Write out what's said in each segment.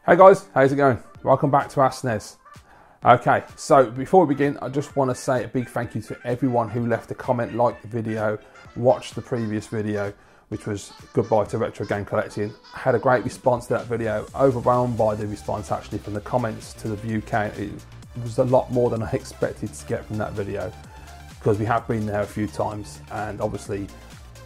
Hey guys, how's it going? Welcome back to Ask Snes. Okay, so before we begin, I just want to say a big thank you to everyone who left a comment, liked the video, watched the previous video, which was Goodbye to Retro Game Collecting. I had a great response to that video, overwhelmed by the response actually from the comments to the view count. It was a lot more than I expected to get from that video, because we have been there a few times, and obviously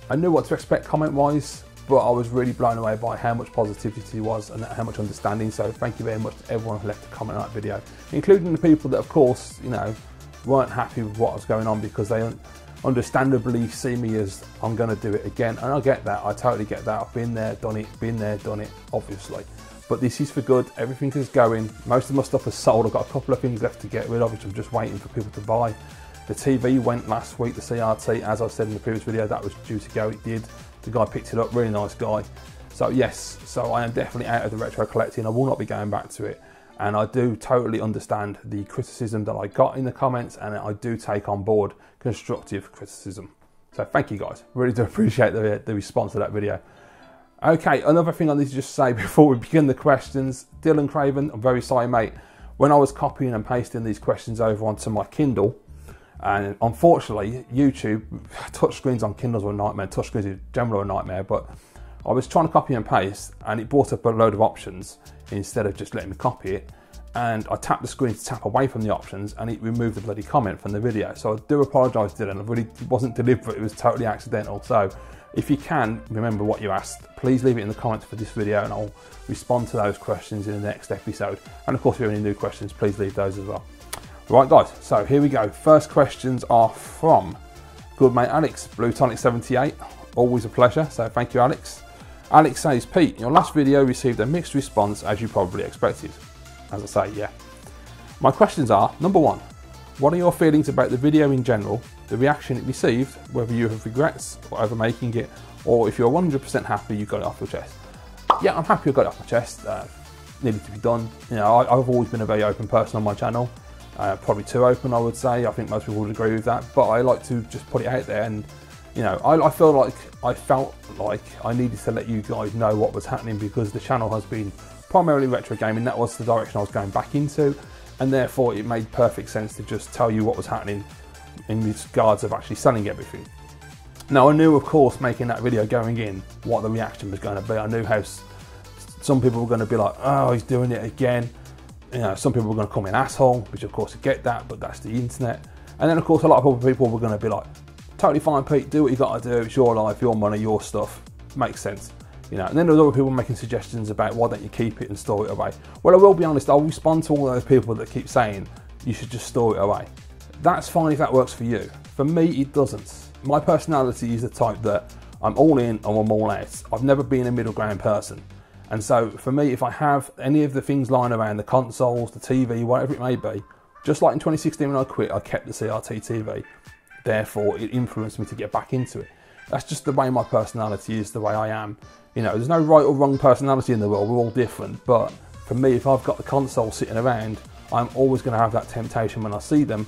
I knew what to expect comment wise, but I was really blown away by how much positivity was and how much understanding. So thank you very much to everyone who left a comment on that video, including the people that, of course, you know, weren't happy with what was going on, because they understandably see me as I'm going to do it again. And I get that, I totally get that. I've been there, done it, obviously. But this is for good, everything is going. Most of my stuff is sold. I've got a couple of things left to get rid of, which I'm just waiting for people to buy. The TV went last week, the CRT, as I said in the previous video, that was due to go, it did. The guy picked it up, really nice guy. So yes, so I am definitely out of the retro collecting. I will not be going back to it. And I do totally understand the criticism that I got in the comments, and I do take on board constructive criticism. So thank you guys, really do appreciate the response to that video. Okay, another thing I need to just say before we begin the questions. Dylan Craven, I'm very sorry mate. When I was copying and pasting these questions over onto my Kindle, and unfortunately, YouTube, touchscreens on Kindles are a nightmare, touchscreens in general are a nightmare, but I was trying to copy and paste and it brought up a load of options instead of just letting me copy it. And I tapped the screen to tap away from the options and it removed the bloody comment from the video. So I do apologise, Dylan, it wasn't deliberate, it was totally accidental. So if you can, remember what you asked, please leave it in the comments for this video and I'll respond to those questions in the next episode. And of course, if you have any new questions, please leave those as well. Right guys, so here we go. First questions are from good mate Alex, Blue Tonic 78. Always a pleasure, so thank you Alex. Alex says, Pete, your last video received a mixed response as you probably expected. As I say, yeah. My questions are, number one, what are your feelings about the video in general, the reaction it received, whether you have regrets over making it, or if you're 100% happy you got it off your chest? Yeah, I'm happy I got it off my chest. Needed to be done. You know, I've always been a very open person on my channel. Probably too open, I would say. I think most people would agree with that, but I like to just put it out there, and you know, I felt like I needed to let you guys know what was happening, because the channel has been primarily retro gaming. That was the direction I was going back into, and therefore it made perfect sense to just tell you what was happening in regards of actually selling everything. Now I knew, of course, making that video going in, what the reaction was going to be. I knew how some people were going to be like, oh, he's doing it again. You know, some people were going to call me an asshole, which of course I get that, but that's the internet. And then of course a lot of other people were going to be like, totally fine Pete, do what you got to do, it's your life, your money, your stuff, makes sense. You know, and then there's other people making suggestions about why don't you keep it and store it away. Well, I will be honest, I'll respond to all those people that keep saying you should just store it away. That's fine if that works for you. For me, it doesn't. My personality is the type that I'm all in or I'm all out. I've never been a middle ground person. And so for me, if I have any of the things lying around, the consoles, the TV, whatever it may be, just like in 2016 when I quit, I kept the CRT TV. Therefore, it influenced me to get back into it. That's just the way my personality is, the way I am. You know, there's no right or wrong personality in the world, we're all different. But for me, if I've got the console sitting around, I'm always going to have that temptation when I see them.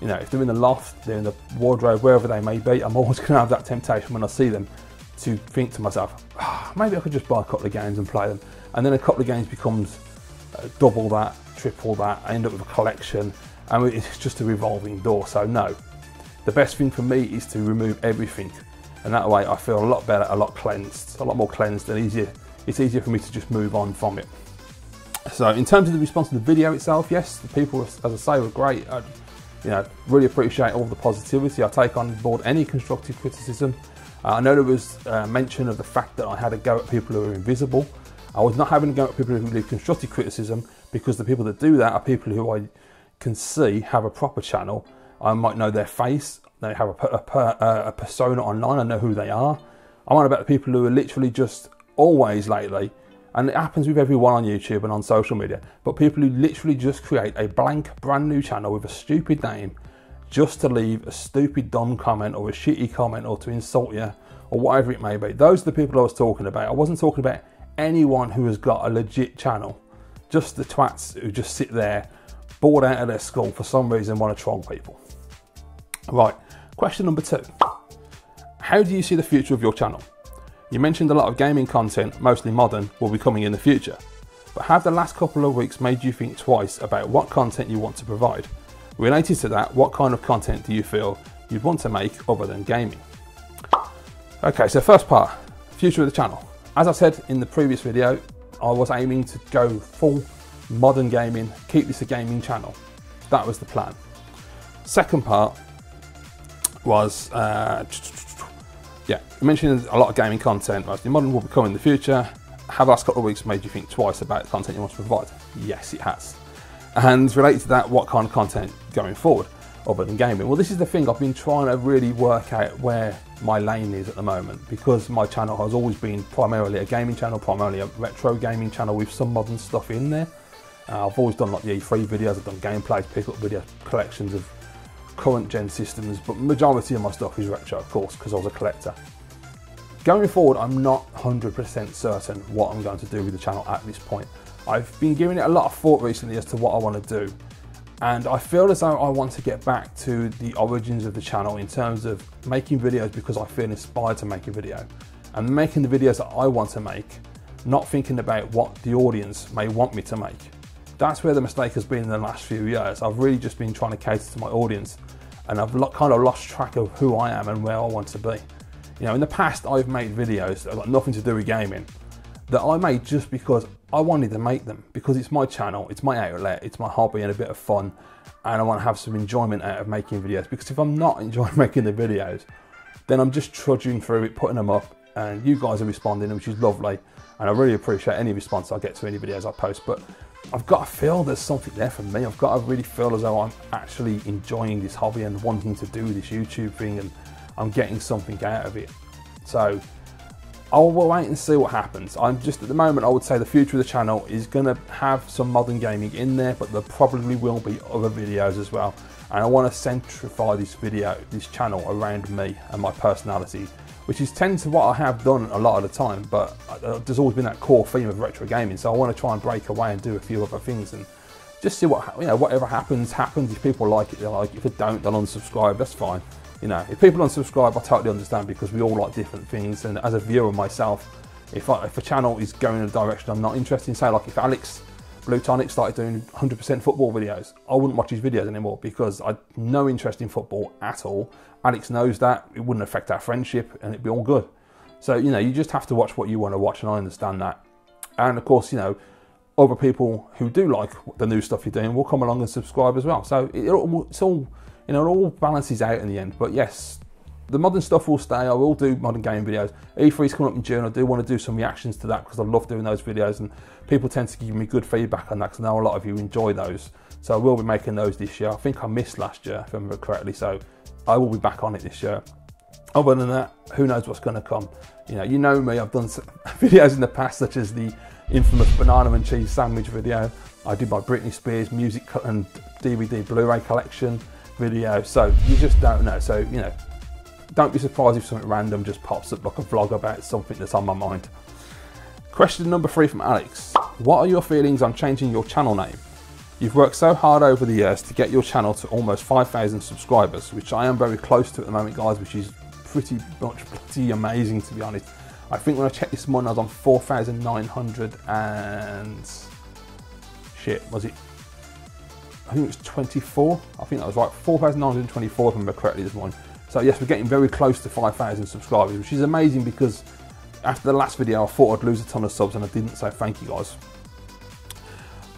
You know, if they're in the loft, they're in the wardrobe, wherever they may be, I'm always going to have that temptation when I see them to think to myself, oh, maybe I could just buy a couple of games and play them. And then a couple of games becomes double that, triple that, I end up with a collection, and it's just a revolving door. So no, the best thing for me is to remove everything. And that way I feel a lot better, a lot cleansed, a lot more cleansed and easier. It's easier for me to just move on from it. So in terms of the response to the video itself, yes, the people, as I say, were great. I, you know, really appreciate all the positivity. I take on board any constructive criticism. I know there was mention of the fact that I had a go at people who are invisible. I was not having a go at people who leave constructive criticism, because the people that do that are people who I can see have a proper channel. I might know their face, they have a persona online, I know who they are. I'm on about the people who are literally just always lately, and it happens with everyone on YouTube and on social media, but people who literally just create a blank brand new channel with a stupid name, just to leave a stupid dumb comment or a shitty comment or to insult you or whatever it may be. Those are the people I was talking about. I wasn't talking about anyone who has got a legit channel. Just the twats who just sit there bored out of their skull for some reason, want to troll people. Right, question number 2. How do you see the future of your channel? You mentioned a lot of gaming content, mostly modern, will be coming in the future. but have the last couple of weeks made you think twice about what content you want to provide? Related to that, what kind of content do you feel you'd want to make other than gaming? Okay, so first part, future of the channel. As I said in the previous video, I was aiming to go full modern gaming, keep this a gaming channel. That was the plan. Second part was, yeah, mentioning a lot of gaming content. The modern will be coming in the future. Have the last couple of weeks made you think twice about the content you want to provide? Yes, it has. And related to that, what kind of content going forward other than gaming? Well, this is the thing, I've been trying to really work out where my lane is at the moment, because my channel has always been primarily a gaming channel, primarily a retro gaming channel with some modern stuff in there. I've always done like the E3 videos, I've done gameplays, pick up videos, collections of current gen systems, but majority of my stuff is retro, of course, because I was a collector. Going forward, I'm not 100% certain what I'm going to do with the channel at this point. I've been giving it a lot of thought recently as to what I want to do, and I feel as though I want to get back to the origins of the channel in terms of making videos because I feel inspired to make a video, and making the videos that I want to make, not thinking about what the audience may want me to make. That's where the mistake has been in the last few years. I've really just been trying to cater to my audience, and I've kind of lost track of who I am and where I want to be. You know, in the past, I've made videos that have got nothing to do with gaming, that I made just because I wanted to make them, because it's my channel, it's my outlet, it's my hobby and a bit of fun, and I want to have some enjoyment out of making videos. Because if I'm not enjoying making the videos, then I'm just trudging through it, putting them up, and you guys are responding, which is lovely, and I really appreciate any response I get to any videos I post. But I've got to feel there's something there for me. I've got to really feel as though I'm actually enjoying this hobby and wanting to do this YouTube thing, and I'm getting something out of it. So I will wait and see what happens. I'm just, at the moment, I would say the future of the channel is going to have some modern gaming in there, but there probably will be other videos as well. And I want to centrify this channel around me and my personality, which is tend to what I have done a lot of the time, but there's always been that core theme of retro gaming. So I want to try and break away and do a few other things and just see what, you know, whatever happens, happens. If people like it, they like it. If they don't, they'll unsubscribe, that's fine. You know, if people unsubscribe, I totally understand, because we all like different things. And as a viewer myself, if a channel is going in a direction I'm not interested in, say like if Alex Blue Tonic started doing 100% football videos, I wouldn't watch his videos anymore, because I've no interest in football at all. Alex knows that. It wouldn't affect our friendship and it'd be all good. So, you know, you just have to watch what you want to watch, and I understand that. And of course, you know, other people who do like the new stuff you're doing will come along and subscribe as well. So it's all, you know, it all balances out in the end. But yes, the modern stuff will stay. I will do modern game videos. E3's coming up in June. I do want to do some reactions to that, because I love doing those videos, and people tend to give me good feedback on that, because I know a lot of you enjoy those. So I will be making those this year. I think I missed last year, if I remember correctly, so I will be back on it this year. Other than that, who knows what's going to come. You know me, I've done videos in the past, such as the infamous banana and cheese sandwich video. I did my Britney Spears music and DVD Blu-ray collection video, so you just don't know. So, you know, don't be surprised if something random just pops up, like a vlog about something that's on my mind. Question number 3 from Alex. What are your feelings on changing your channel name? You've worked so hard over the years to get your channel to almost 5,000 subscribers, which I am very close to at the moment, guys, which is pretty amazing, to be honest. I think when I checked this morning, I was on 4,900 and shit, was it? I think it was 24. I think that was right, 4,924 if I remember correctly this morning. So yes, we're getting very close to 5,000 subscribers, which is amazing, because after the last video, I thought I'd lose a ton of subs and I didn't, so thank you guys.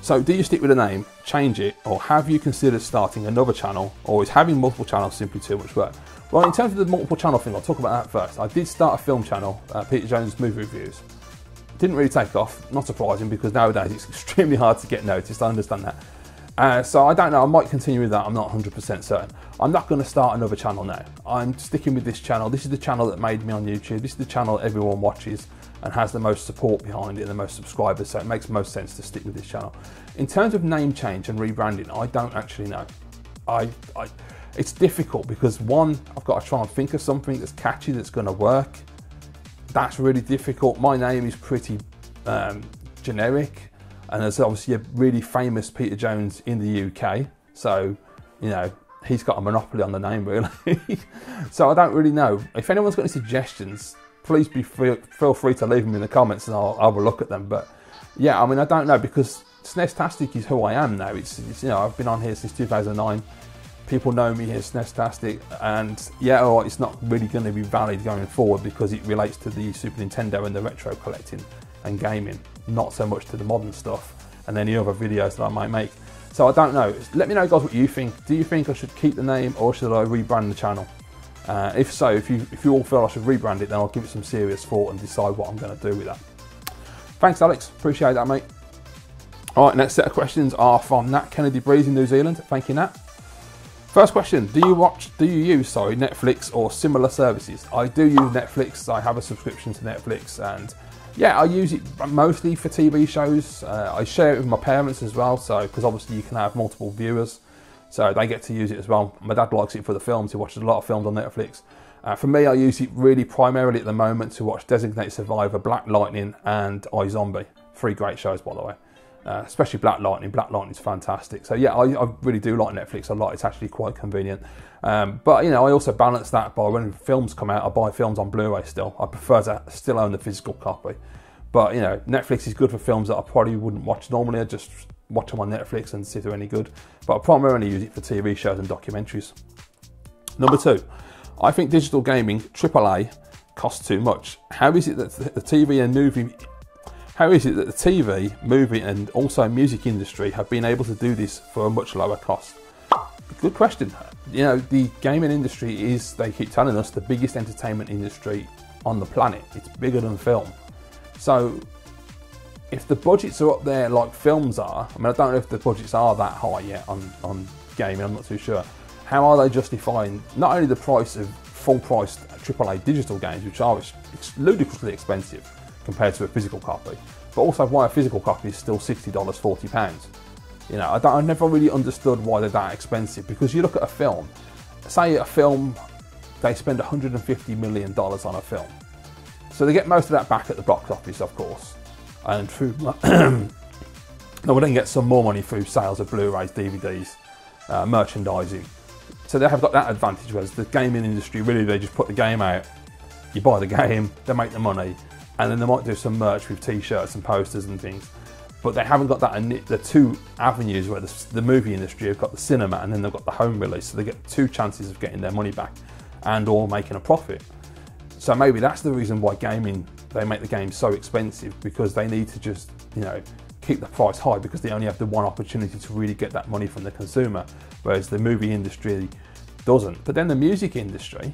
So do you stick with the name, change it, or have you considered starting another channel, or is having multiple channels simply too much work? Well, in terms of the multiple channel thing, I'll talk about that first. I did start a film channel, Peter Jones Movie Reviews. Didn't really take off, not surprising, because nowadays it's extremely hard to get noticed, I understand that. So I don't know, I might continue with that, I'm not 100% certain. I'm not going to start another channel now. I'm sticking with this channel. This is the channel that made me on YouTube. This is the channel that everyone watches and has the most support behind it and the most subscribers, so it makes most sense to stick with this channel. In terms of name change and rebranding, I don't actually know. It's difficult, because one, I've got to try and think of something that's catchy, that's going to work. That's really difficult. My name is pretty generic, and there's obviously a really famous Peter Jones in the UK, so, you know, he's got a monopoly on the name, really. So I don't really know. If anyone's got any suggestions, please feel free to leave them in the comments, and I'll have a look at them. But yeah, I mean, I don't know, because Snestastic is who I am now. It's you know, I've been on here since 2009. People know me as Snestastic, and yeah, all right, it's not really going to be valid going forward because it relates to the Super Nintendo and the retro collecting and gaming, not so much to the modern stuff and any other videos that I might make. So I don't know. Let me know, guys, what you think. Do you think I should keep the name or should I rebrand the channel? If so, if you all feel I should rebrand it, then I'll give it some serious thought and decide what I'm going to do with that. Thanks, Alex. Appreciate that, mate. All right, next set of questions are from Nat Kennedy Breeze in New Zealand. Thank you, Nat. First question: do you use Netflix or similar services? I do use Netflix. I have a subscription to Netflix, and yeah, I use it mostly for TV shows. I share it with my parents as well, so because obviously you can have multiple viewers, so they get to use it as well. My dad likes it for the films. He watches a lot of films on Netflix. For me, I use it really primarily at the moment to watch Designated Survivor, Black Lightning, and iZombie. 3 great shows, by the way. Especially Black Lightning. Black Lightning's fantastic. So yeah, I really do like Netflix a lot. It's actually quite convenient. But you know, I also balance that by when films come out, I buy films on Blu-ray still. I prefer to still own the physical copy. But you know, Netflix is good for films that I probably wouldn't watch normally. I just watch them on Netflix and see if they're any good. But I primarily use it for TV shows and documentaries. Number 2, I think digital gaming, AAA, costs too much. How is it that the TV, movie and also music industry have been able to do this for a much lower cost? Good question. You know, the gaming industry is, they keep telling us, the biggest entertainment industry on the planet. It's bigger than film. So if the budgets are up there like films are, I mean, I don't know if the budgets are that high yet on gaming, I'm not too sure. How are they justifying not only the price of full-priced AAA digital games, which are ludicrously expensive compared to a physical copy, but also why a physical copy is still $60, £40. You know, I never really understood why they're that expensive, because you look at a film, say a film, they spend $150 million on a film. So they get most of that back at the box office, of course, and through, they will then get some more money through sales of Blu-rays, DVDs, merchandising. So they have got that advantage, whereas the gaming industry, really, they just put the game out, you buy the game, they make the money, and then they might do some merch with t-shirts and posters and things. But they haven't got that, the 2 avenues where the movie industry have got the cinema and then they've got the home release. So they get 2 chances of getting their money back and or making a profit. So maybe that's the reason why gaming, they make the game so expensive, because they need to just, you know, keep the price high, because they only have the one opportunity to really get that money from the consumer, whereas the movie industry doesn't. But then the music industry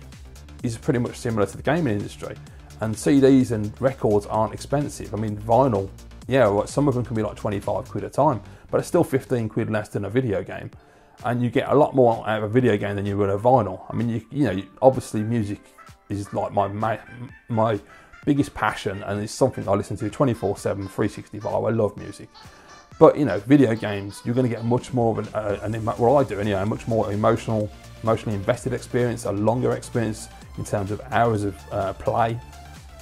is pretty much similar to the gaming industry, and CDs and records aren't expensive. I mean, vinyl, yeah, well, some of them can be like 25 quid a time, but it's still 15 quid less than a video game, and you get a lot more out of a video game than you would a vinyl. I mean, you know, obviously music is like my biggest passion, and it's something I listen to 24/7, 365. I love music. But you know, video games, you're going to get much more of well, I do anyway, a much more emotionally invested experience, a longer experience in terms of hours of play.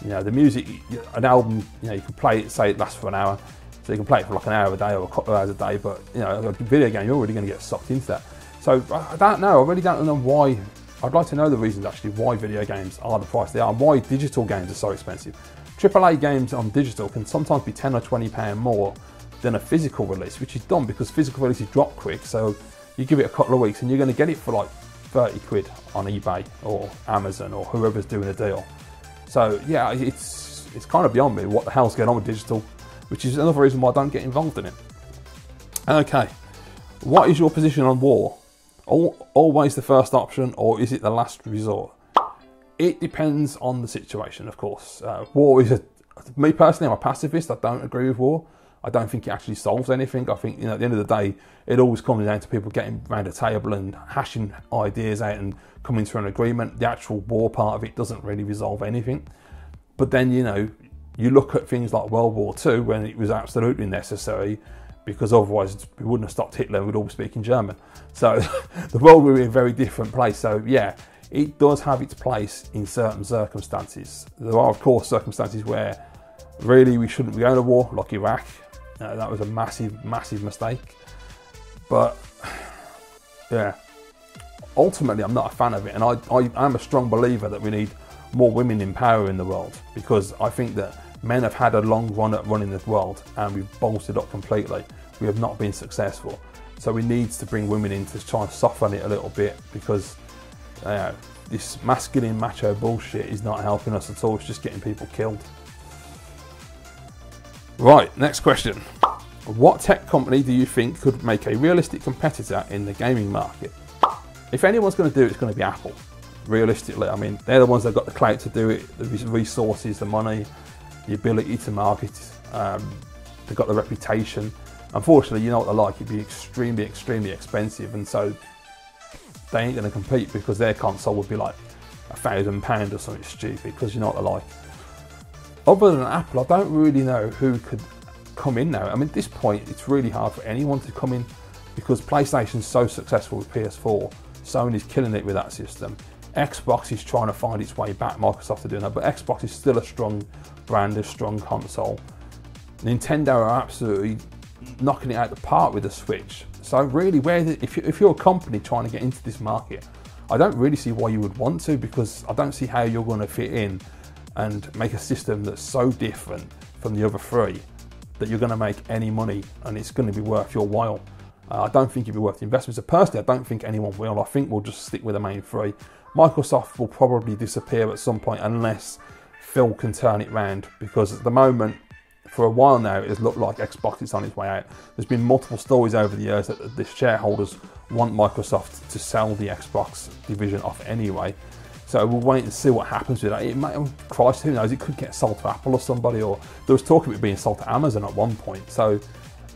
You know, the music, an album, you know, you can play it, say it lasts for an hour, so you can play it for like an hour a day or a couple of hours a day, but you know, a video game, you're already going to get sucked into that. So I don't know, I really don't know why. I'd like to know the reasons actually why video games are the price they are, and why digital games are so expensive. AAA games on digital can sometimes be £10 or £20 more than a physical release, which is dumb because physical releases drop quick. So you give it a couple of weeks and you're going to get it for like 30 quid on eBay or Amazon or whoever's doing a deal. So yeah, it's kind of beyond me what the hell's going on with digital, which is another reason why I don't get involved in it. Okay, what is your position on war? Always the first option, or is it the last resort? It depends on the situation, of course. War is me personally, I'm a pacifist. I don't agree with war. I don't think it actually solves anything. I think, you know, at the end of the day, it always comes down to people getting around a table and hashing ideas out and coming to an agreement. The actual war part of it doesn't really resolve anything. But then, you know, you look at things like World War II when it was absolutely necessary, because otherwise we wouldn't have stopped Hitler and we'd all be speaking German. So the world would be a very different place. So yeah, it does have its place in certain circumstances. There are, of course, circumstances where really we shouldn't be going to war, like Iraq. That was a massive, massive mistake. But yeah, ultimately I'm not a fan of it. And I am a strong believer that we need more women in power in the world, because I think that Men have had a long run at running the world and we've bolstered up completely. We have not been successful. So we need to bring women in to try and soften it a little bit, because this masculine macho bullshit is not helping us at all. It's just getting people killed. Right, next question. What tech company do you think could make a realistic competitor in the gaming market? If anyone's going to do it, it's going to be Apple. Realistically, I mean, they're the ones that got the clout to do it, the resources, the money, the ability to market. They've got the reputation. Unfortunately, you know what they're like. It'd be extremely, extremely expensive, and so they ain't going to compete, because their console would be like £1,000 or something stupid, because you know what they're like. Other than Apple, I don't really know who could come in now. I mean, at this point, it's really hard for anyone to come in, because PlayStation's so successful with PS4. Sony's killing it with that system. Xbox is trying to find its way back. Microsoft are doing that, but Xbox is still a strong brand, a strong console. Nintendo are absolutely knocking it out the park with the Switch. So really, if you're a company trying to get into this market, I don't really see why you would want to, because I don't see how you're going to fit in and make a system that's so different from the other three that you're going to make any money and it's going to be worth your while. I don't think it'd be worth the investment. So personally, I don't think anyone will. I think we'll just stick with the main three. Microsoft will probably disappear at some point unless Phil can turn it round, because at the moment, for a while now, it has looked like Xbox is on its way out. There's been multiple stories over the years that the shareholders want Microsoft to sell the Xbox division off anyway. So we'll wait and see what happens with that. It might, Christ, who knows, it could get sold to Apple or somebody, or there was talk of it being sold to Amazon at one point. So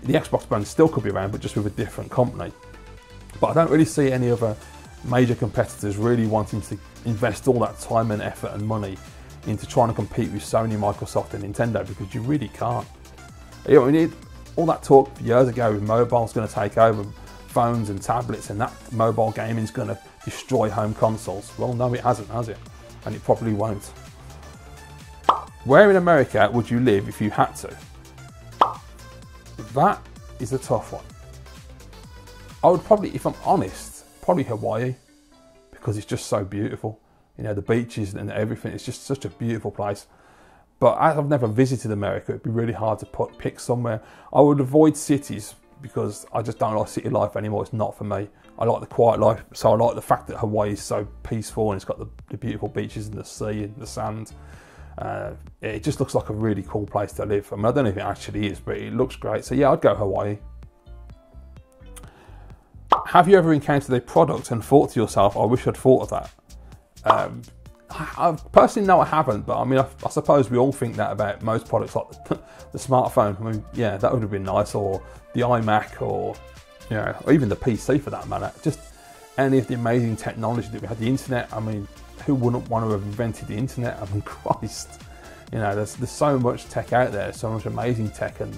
the Xbox brand still could be around, but just with a different company. But I don't really see any other major competitors really wanting to invest all that time and effort and money into trying to compete with Sony, Microsoft and Nintendo, because you really can't. You know, we need all that talk years ago with mobile's going to take over phones and tablets, and that mobile gaming is going to destroy home consoles. Well, no, it hasn't, has it? And it probably won't. Where in America would you live if you had to? That is a tough one. I would probably, if I'm honest, probably Hawaii, because it's just so beautiful. You know, the beaches and everything, it's just such a beautiful place. But as I've never visited America, it'd be really hard to pick somewhere. I would avoid cities, because I just don't like city life anymore. It's not for me. I like the quiet life, so I like the fact that Hawaii is so peaceful and it's got the beautiful beaches and the sea and the sand. It just looks like a really cool place to live. I mean, I don't know if it actually is, but it looks great. So yeah, I'd go Hawaii. Have you ever encountered a product and thought to yourself, I wish I'd thought of that? I personally, no, I haven't, but I mean, I suppose we all think that about most products, like the smartphone. I mean, yeah, that would have been nice, or the iMac, or, you know, or even the PC for that matter. Just any of the amazing technology that we had, the internet. I mean, who wouldn't want to have invented the internet? I mean, Christ, you know, there's so much tech out there, so much amazing tech, and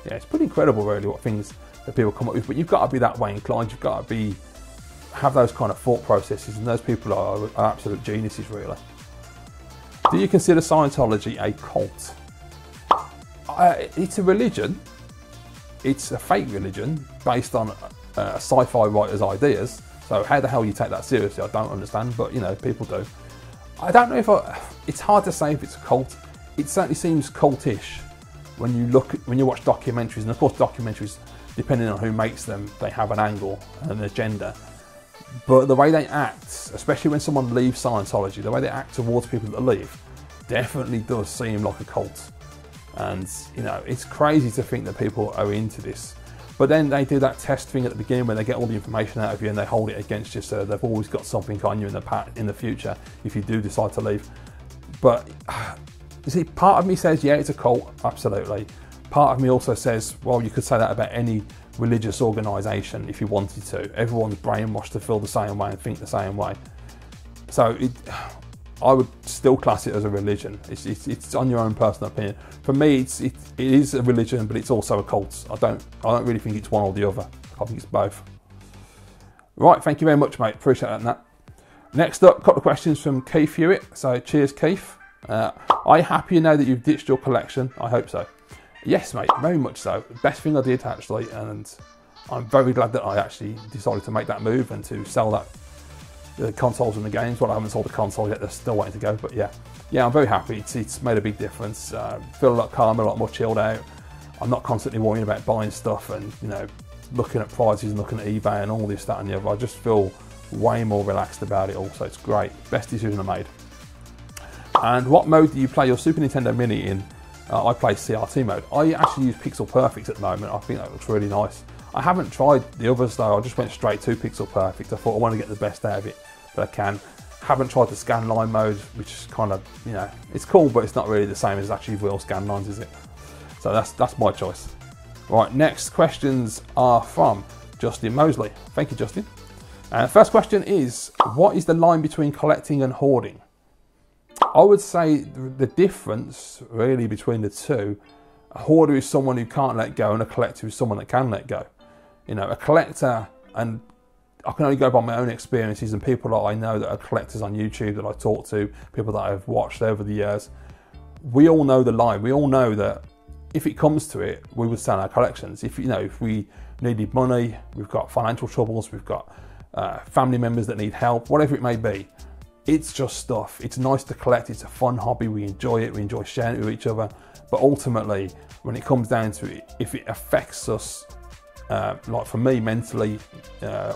yeah, it's pretty incredible, really, what things that people come up with. But you've got to be that way inclined. You've got to have those kind of thought processes, and those people are absolute geniuses, really. Do you consider Scientology a cult? It's a religion. It's a fake religion based on a sci-fi writer's ideas. So how the hell you take that seriously, I don't understand, but you know, people do. I don't know if it's hard to say if it's a cult. It certainly seems cultish when you watch documentaries, and of course documentaries, depending on who makes them, they have an angle and an agenda. But the way they act, especially when someone leaves Scientology, the way they act towards people that leave, definitely does seem like a cult. And, you know, it's crazy to think that people are into this. But then they do that test thing at the beginning where they get all the information out of you and they hold it against you, so they've always got something on you in the future if you do decide to leave. But, you see, part of me says, yeah, it's a cult, absolutely. Part of me also says, well, you could say that about any religious organisation if you wanted to. Everyone's brainwashed to feel the same way and think the same way. So I would still class it as a religion. It's on your own personal opinion. For me, it is a religion, but it's also a cult. I don't really think it's one or the other. I think it's both. Right, thank you very much, mate. Appreciate that, Nat. Next up, a couple of questions from Keith Hewitt. So cheers, Keith. Are you happy now that you've ditched your collection? I hope so. Yes, mate, very much so. Best thing I did, actually, and I'm very glad that I actually decided to make that move and to sell that the consoles and the games. Well, I haven't sold the console yet, they're still waiting to go, but yeah, I'm very happy. It's made a big difference. Feel a lot calmer, a lot more chilled out. I'm not constantly worrying about buying stuff and, you know, looking at prices and looking at eBay and all this, that and the other. I just feel way more relaxed about it all, so it's great. Best decision I made. And what mode do you play your Super Nintendo Mini in? I play CRT mode. I actually use Pixel Perfect at the moment. I think that looks really nice. I haven't tried the others though. I just went straight to Pixel Perfect. I thought I want to get the best out of it that I can. Haven't tried the scan line mode, which is kind of, you know, it's cool, but it's not really the same as actually real scan lines, is it? So that's my choice. Right, next questions are from Justin Mosley. Thank you, Justin. First question is, what is the line between collecting and hoarding? I would say the difference really between the two, a hoarder is someone who can't let go and a collector is someone that can let go. You know, a collector, and I can only go by my own experiences and people that I know that are collectors on YouTube that I talk to, people that I've watched over the years, we all know the line. We all know that if it comes to it, we would sell our collections. If, you know, if we needed money, we've got financial troubles, we've got family members that need help, whatever it may be, it's just stuff. It's nice to collect. It's a fun hobby. We enjoy it. We enjoy sharing it with each other. But ultimately, when it comes down to it, if it affects us, like for me mentally,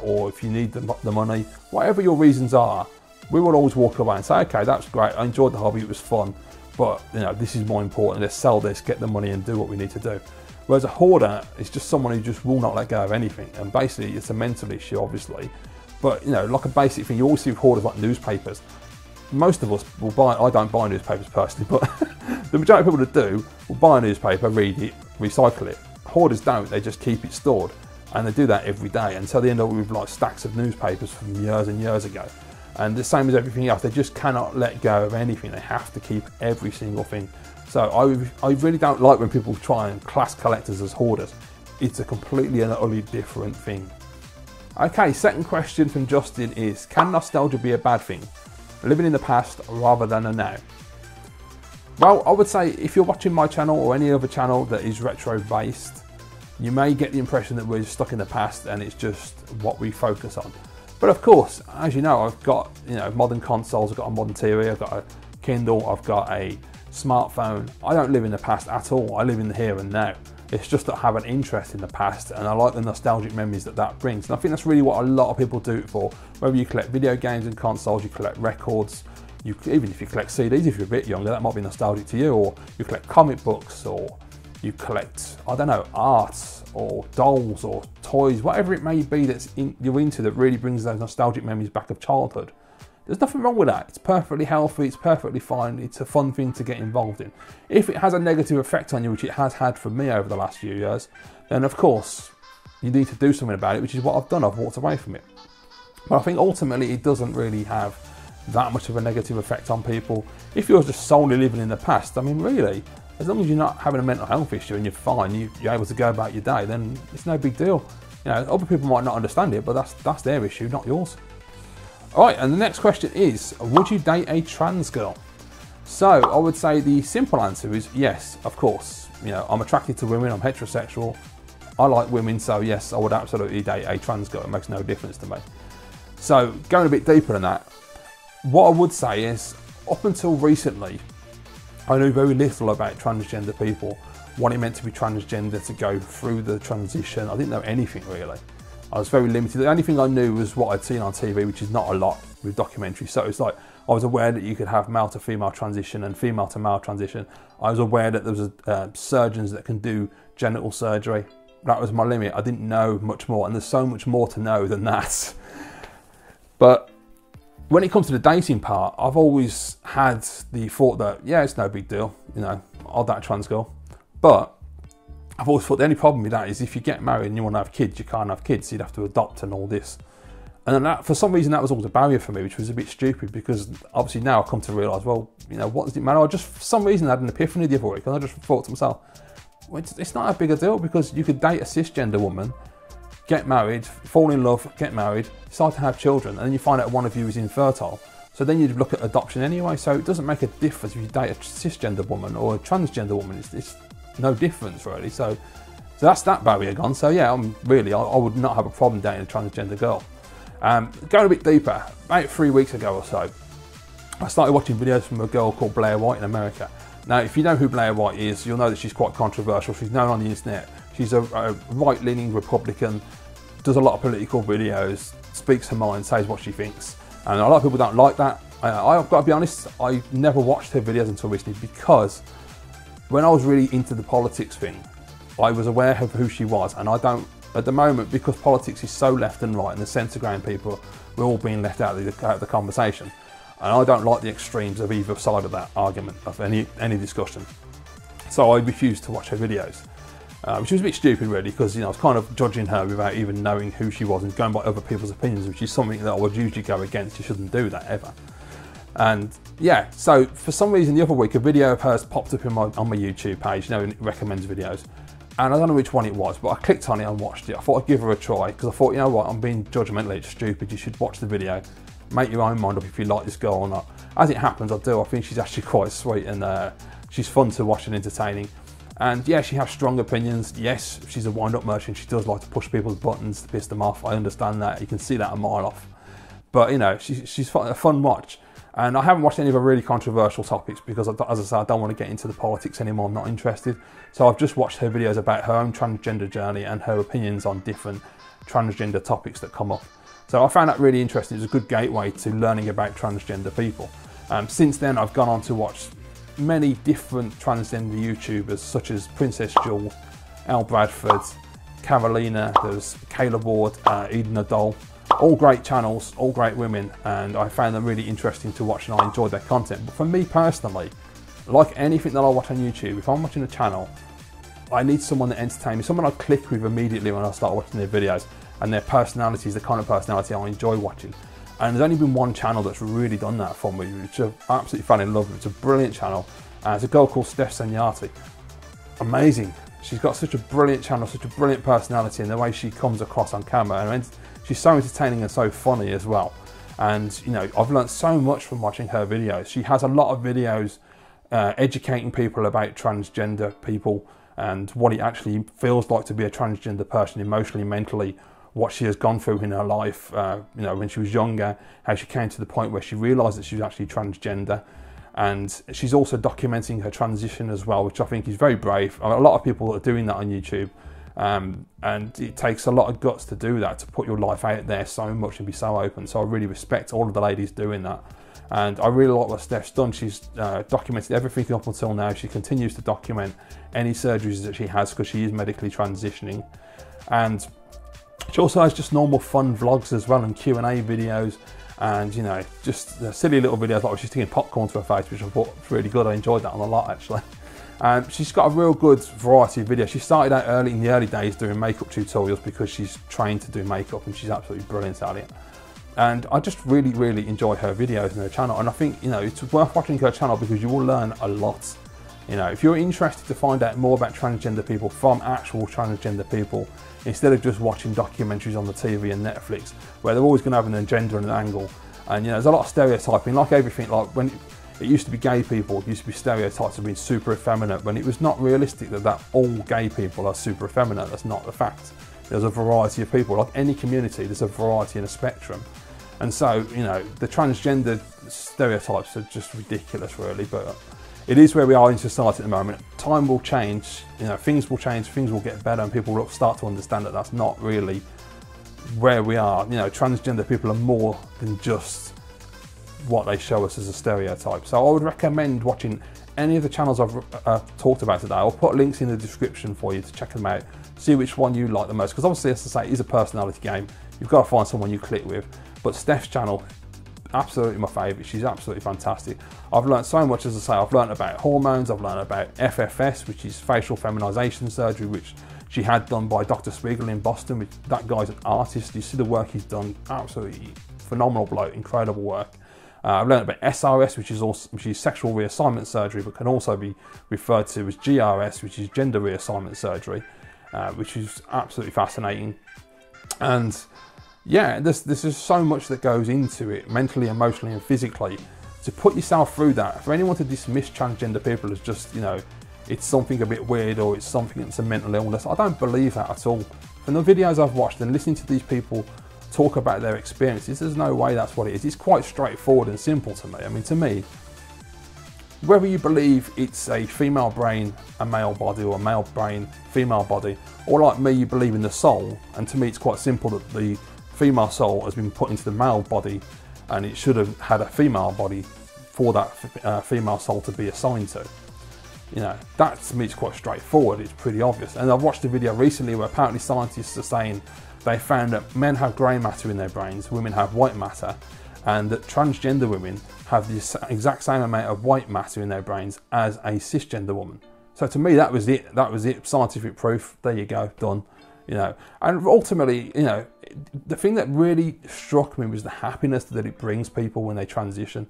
or if you need the money, whatever your reasons are, we will always walk away and say, okay, that's great. I enjoyed the hobby. It was fun. But, you know, this is more important. Let's sell this, get the money and do what we need to do. Whereas a hoarder is just someone who just will not let go of anything. And basically, it's a mental issue, obviously. But, you know, like a basic thing, you always see hoarders like newspapers. Most of us will buy, I don't buy newspapers personally, but the majority of people that do will buy a newspaper, read it, recycle it. Hoarders don't, they just keep it stored. And they do that every day until they end up with like stacks of newspapers from years and years ago. And the same as everything else, they just cannot let go of anything. They have to keep every single thing. So I really don't like when people try and class collectors as hoarders. It's a completely and utterly different thing. Okay, second question from Justin is, can nostalgia be a bad thing? Living in the past rather than a now? Well, I would say if you're watching my channel or any other channel that is retro based, you may get the impression that we're stuck in the past and it's just what we focus on. But of course, as you know, I've got, you know, modern consoles, I've got a modern TV, I've got a Kindle, I've got a smartphone. I don't live in the past at all. I live in the here and now. It's just that I have an interest in the past and I like the nostalgic memories that that brings. And I think that's really what a lot of people do it for. Whether you collect video games and consoles, you collect records, even if you collect CDs, if you're a bit younger, that might be nostalgic to you, or you collect comic books, or you collect, I don't know, art or dolls or toys, whatever it may be you're into that really brings those nostalgic memories back of childhood. There's nothing wrong with that. It's perfectly healthy, it's perfectly fine, it's a fun thing to get involved in. If it has a negative effect on you, which it has had for me over the last few years, then of course you need to do something about it, which is what I've done. I've walked away from it. But I think ultimately it doesn't really have that much of a negative effect on people. If you're just solely living in the past, I mean really, as long as you're not having a mental health issue and you're fine, you're able to go about your day, then it's no big deal. You know, other people might not understand it, but that's their issue, not yours. All right, and the next question is, would you date a trans girl? So I would say the simple answer is yes, of course. You know, I'm attracted to women, I'm heterosexual, I like women, so yes, I would absolutely date a trans girl. It makes no difference to me. So going a bit deeper than that, what I would say is, up until recently, I knew very little about transgender people, what it meant to be transgender, to go through the transition. I didn't know anything really. I was very limited. The only thing I knew was what I'd seen on TV, which is not a lot with documentaries. So it's like, I was aware that you could have male to female transition and female to male transition. I was aware that there was surgeons that can do genital surgery. That was my limit. I didn't know much more, and there's so much more to know than that. But when it comes to the dating part, I've always had the thought that, yeah, it's no big deal. You know, I'll date a trans girl. But I've always thought the only problem with that is if you get married and you want to have kids, you can't have kids, so you'd have to adopt and all this. And then that, for some reason, that was always a barrier for me, which was a bit stupid, because obviously now I've come to realise, well, you know, what does it matter? I just, for some reason, I had an epiphany the other week, and I just thought to myself, well, it's not a big a deal, because you could date a cisgender woman, get married, fall in love, get married, decide to have children, and then you find out one of you is infertile. So then you'd look at adoption anyway, so it doesn't make a difference if you date a cisgender woman or a transgender woman. It's no difference really. So that's that barrier gone. So yeah, I would not have a problem dating a transgender girl. Going a bit deeper, about 3 weeks ago or so, I started watching videos from a girl called Blair White in America. Now, if you know who Blair White is, you'll know that she's quite controversial. She's known on the internet. She's a right-leaning Republican, does a lot of political videos, speaks her mind, says what she thinks. And a lot of people don't like that. I've got to be honest, I never watched her videos until recently, because when I was really into the politics thing, I was aware of who she was, and I don't, at the moment, because politics is so left and right and the centre ground people, we're all being left out of the conversation. And I don't like the extremes of either side of that argument, of any discussion. So I refused to watch her videos, which was a bit stupid really, because I was kind of judging her without even knowing who she was and going by other people's opinions, which is something that I would usually go against. You shouldn't do that ever. And yeah, so for some reason the other week a video of hers popped up on my YouTube page. It recommends videos, and I don't know which one it was, but I clicked on it and watched it. I thought I'd give her a try, because I thought, you know what, I'm being judgmental, it's stupid, you should watch the video, make your own mind up if you like this girl or not. As it happens, I do. I think she's actually quite sweet, and she's fun to watch and entertaining. And yeah, she has strong opinions. Yes, she's a wind-up merchant. She does like to push people's buttons to piss them off. I understand that. You can see that a mile off. But she's a fun watch. And I haven't watched any of her really controversial topics because, as I said, I don't want to get into the politics anymore. I'm not interested. So I've just watched her videos about her own transgender journey and her opinions on different transgender topics that come up. So I found that really interesting. It's a good gateway to learning about transgender people. Since then, I've gone on to watch many different transgender YouTubers, such as Princess Jewel, Elle Bradford, Carolina, there's Kayla Ward, Eden Adol. All great channels, all great women, and I found them really interesting to watch, and I enjoyed their content. But for me personally, like anything that I watch on YouTube, if I'm watching a channel, I need someone that entertains me, someone I click with immediately when I start watching their videos, and their personality is the kind of personality I enjoy watching. And there's only been one channel that's really done that for me, which I've absolutely fell in love with. It's a brilliant channel. It's a girl called Snestastic. Amazing. She's got such a brilliant channel, such a brilliant personality, and the way she comes across on camera. And she's so entertaining and so funny as well. And I've learned so much from watching her videos. She has a lot of videos educating people about transgender people and what it actually feels like to be a transgender person, emotionally, mentally, what she has gone through in her life, when she was younger, how she came to the point where she realised that she was actually transgender. And she's also documenting her transition as well, which I think is very brave. A lot of people are doing that on YouTube, and it takes a lot of guts to do that, to put your life out there so much and be so open. So I really respect all of the ladies doing that. And I really like what Steph's done. She's documented everything up until now. She continues to document any surgeries that she has, because she is medically transitioning. And she also has just normal fun vlogs as well, and Q&A videos, and just silly little videos like she's taking popcorn to her face, which I thought was really good. I enjoyed that a lot actually. She's got a real good variety of videos. She started out in the early days doing makeup tutorials, because she's trained to do makeup and she's absolutely brilliant at it. And I just really, really enjoy her videos and her channel. And I think it's worth watching her channel, because you will learn a lot. If you're interested to find out more about transgender people from actual transgender people, instead of just watching documentaries on the TV and Netflix, where they're always going to have an agenda and an angle. And there's a lot of stereotyping, like everything. Like when it used to be gay people, it used to be stereotypes of being super effeminate, when it was not realistic that all gay people are super effeminate. That's not the fact. There's a variety of people. Like any community, there's a variety and a spectrum. And so, the transgender stereotypes are just ridiculous, really. But it is where we are in society at the moment. Time will change, things will change, things will get better, and people will start to understand that that's not really where we are. Transgender people are more than just what they show us as a stereotype. So I would recommend watching any of the channels I've talked about today. I'll put links in the description for you to check them out, see which one you like the most, because obviously, as I say, it is a personality game. You've got to find someone you click with. But Steph's channel, absolutely my favourite. She's absolutely fantastic. I've learned so much, as I say. I've learned about hormones, I've learned about FFS, which is facial feminization surgery, which she had done by Dr. Spiegel in Boston. That guy's an artist. You see the work he's done, absolutely phenomenal bloke, incredible work. I've learned about SRS, which is sexual reassignment surgery, but can also be referred to as GRS, which is gender reassignment surgery, which is absolutely fascinating. And yeah, there's just so much that goes into it, mentally, emotionally, and physically, to put yourself through that. For anyone to dismiss transgender people as just, it's something a bit weird, or it's something that's a mental illness, I don't believe that at all. From the videos I've watched and listening to these people talk about their experiences. There's no way that's what it is. It's quite straightforward and simple to me. I mean, to me, whether you believe it's a female brain, a male body, or a male brain, female body, or like me, you believe in the soul, and to me it's quite simple that the female soul has been put into the male body and it should have had a female body for that female soul to be assigned to. You know, that to me is quite straightforward, it's pretty obvious. And I've watched a video recently where apparently scientists are saying they found that men have grey matter in their brains, women have white matter, and that transgender women have the exact same amount of white matter in their brains as a cisgender woman. So to me, that was it. That was it. Scientific proof. There you go. Done. You know, and ultimately, you know, the thing that really struck me was the happiness that it brings people when they transition.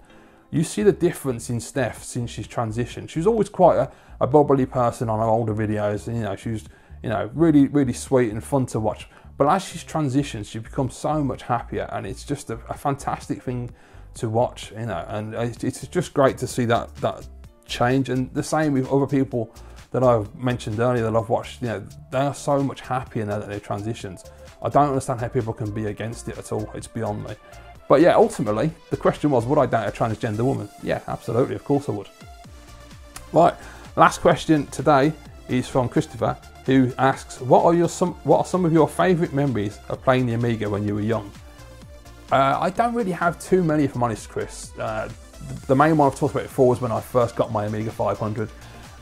You see the difference in Steph since she's transitioned. She was always quite a bubbly person on her older videos, and you know, she was, you know, really sweet and fun to watch. But as she's transitioned, she becomes so much happier, and it's just a fantastic thing to watch, you know. And it's just great to see that change. And the same with other people that I've mentioned earlier that I've watched. You know, they are so much happier now that they've transitioned. I don't understand how people can be against it at all. It's beyond me. But yeah, ultimately, the question was, would I date a transgender woman? Yeah, absolutely, of course I would. Right, last question today is from Christopher, who asks, what are some of your favourite memories of playing the Amiga when you were young? I don't really have too many, if I'm honest, Chris. The main one I've talked about before was when I first got my Amiga 500,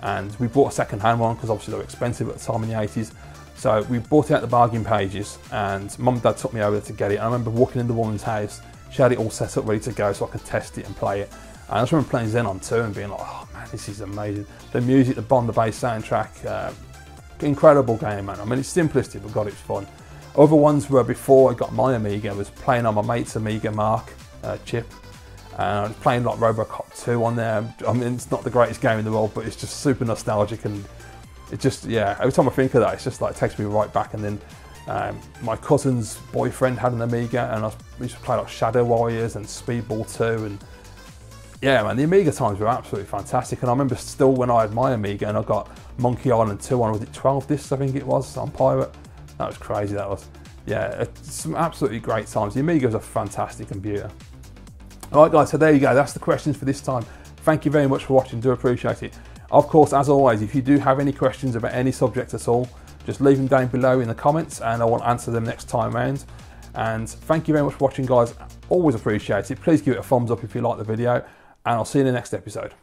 and we bought a second-hand one because obviously they were expensive at the time in the 80s. So we bought it at the bargain pages, and Mum and Dad took me over to get it. And I remember walking in the woman's house. She had it all set up ready to go so I could test it and play it. And I just remember playing Xenon 2 and being like, oh man, this is amazing. The music, the Bond, the bass soundtrack, incredible game, man. I mean, it's simplistic, but God, it's fun. Other ones were before I got my Amiga, I was playing on my mate's Amiga Mark chip. And I was playing like Robocop 2 on there. I mean, it's not the greatest game in the world, but it's just super nostalgic, and it just, yeah, every time I think of that, it's just like, it takes me right back. And then my cousin's boyfriend had an Amiga, and we used to play like Shadow Warriors and Speedball 2, and yeah, man, the Amiga times were absolutely fantastic. And I remember still when I had my Amiga and I got Monkey Island 2 on, was it 12 discs I think it was, on Pirate? That was crazy, that was. Yeah, it's some absolutely great times. The Amiga was a fantastic computer. Alright guys, so there you go, that's the questions for this time. Thank you very much for watching, do appreciate it. Of course, as always, if you do have any questions about any subject at all, just leave them down below in the comments and I will answer them next time round. And thank you very much for watching, guys. Always appreciate it. Please give it a thumbs up if you like the video, and I'll see you in the next episode.